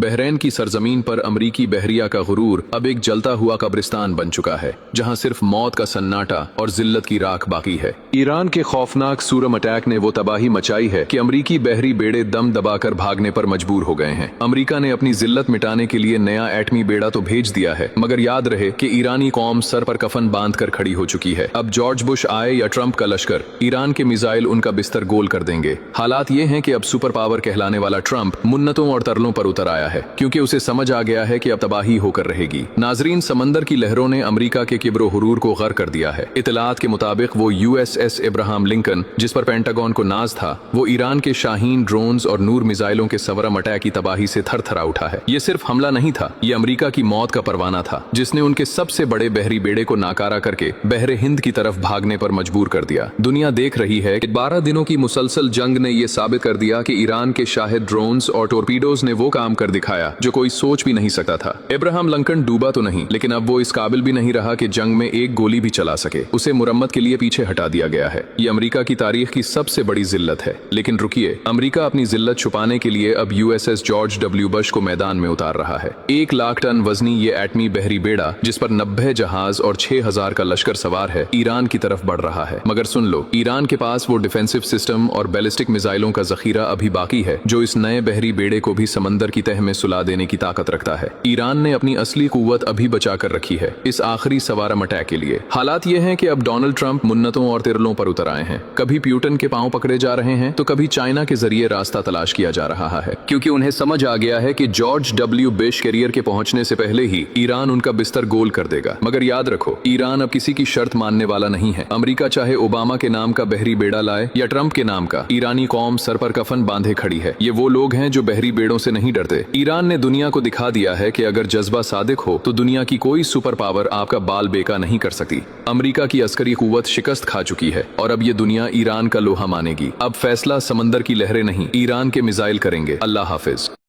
बहरैन की सरजमीन पर अमरीकी बहरिया का गुरूर अब एक जलता हुआ कब्रिस्तान बन चुका है, जहां सिर्फ मौत का सन्नाटा और जिल्लत की राख बाकी है। ईरान के खौफनाक सूरम अटैक ने वो तबाही मचाई है कि अमरीकी बहरी बेड़े दम दबाकर भागने पर मजबूर हो गए हैं। अमरीका ने अपनी जिल्लत मिटाने के लिए नया एटमी बेड़ा तो भेज दिया है, मगर याद रहे कि ईरानी कौम सर पर कफन बांध कर खड़ी हो चुकी है। अब जॉर्ज बुश आए या ट्रंप का लश्कर, ईरान के मिसाइल उनका बिस्तर गोल कर देंगे। हालात ये हैं कि अब सुपर पावर कहलाने वाला ट्रंप मुन्नतों और तरलों पर उतर आया है, क्योंकि उसे समझ आ गया है कि अब तबाही होकर रहेगी। नाजरीन, समंदर की लहरों ने अमेरिका के किब्र हुरूर को गर्क कर दिया है। इतलात के मुताबिक वो USS इब्राहिम लिंकन, जिस पर पेंटागन को नाज था, वो ईरान के शाहीन ड्रोन्स और नूर मिसाइलों के सवरम अटैक की तबाही से थरथरा उठा है। ये सिर्फ हमला नहीं था, ये अमेरिका की मौत का परवाना था, जिसने उनके सबसे बड़े बहरी बेड़े को नाकारा करके बहरे हिंद की तरफ भागने पर मजबूर कर दिया। दुनिया देख रही है कि 12 दिनों की मुसलसल जंग ने यह साबित कर दिया कि ईरान के शाहिद ड्रोन्स और टोरपीडोज ने वो काम कर दिखाया जो कोई सोच भी नहीं सकता था। इब्राहिम लिंकन डूबा तो नहीं, लेकिन अब वो इस काबिल भी नहीं रहा कि जंग में एक गोली भी चला सके। उसे मुरम्मत के लिए पीछे हटा दिया गया है। ये अमेरिका की तारीख की सबसे बड़ी जिल्लत है। लेकिन रुकिए, अमेरिका अपनी जिल्लत छुपाने के लिए अब USS जॉर्ज W बुश को मैदान में उतार रहा है। 1 लाख टन वजनी ये एटमी बहरी बेड़ा, जिस पर 90 जहाज और 6000 का लश्कर सवार है, ईरान की तरफ बढ़ रहा है। मगर सुन लो, ईरान के पास वो डिफेंसिव सिस्टम और बैलिस्टिक मिसाइलों का जखीरा अभी बाकी है, जो इस नए बहरी बेड़े को भी समंदर की तह में सुला देने की ताकत रखता है। ईरान ने अपनी असली कुव्वत अभी बचा कर रखी है इस आखिरी सवारम अटैक के लिए। हालात ये हैं कि अब डोनाल्ड ट्रंप मुन्नतों और तिरलों पर उतर आए हैं। कभी प्यूटन के पांव पकड़े जा रहे हैं, तो कभी चाइना के जरिए रास्ता तलाश किया जा रहा है, क्योंकि उन्हें समझ आ गया है कि जॉर्ज W बुश कैरियर के पहुंचने से पहले ही ईरान उनका बिस्तर गोल कर देगा। मगर याद रखो, ईरान अब किसी की शर्त मानने वाला नहीं है। अमेरिका चाहे ओबामा के नाम का बहरी बेड़ा लाए या ट्रंप के नाम का, ईरानी कौम सर पर कफन बांधे खड़ी है। ये वो लोग हैं जो बहरी बेड़ों से नहीं डरते। ईरान ने दुनिया को दिखा दिया है कि अगर जज्बा सादिक हो तो दुनिया की कोई सुपर पावर आपका बाल बेका नहीं कर सकती। अमेरिका की अस्करी कुव्वत शिकस्त खा चुकी है और अब ये दुनिया ईरान का लोहा मानेगी। अब फैसला समंदर की लहरें नहीं, ईरान के मिसाइल करेंगे। अल्लाह हाफिज।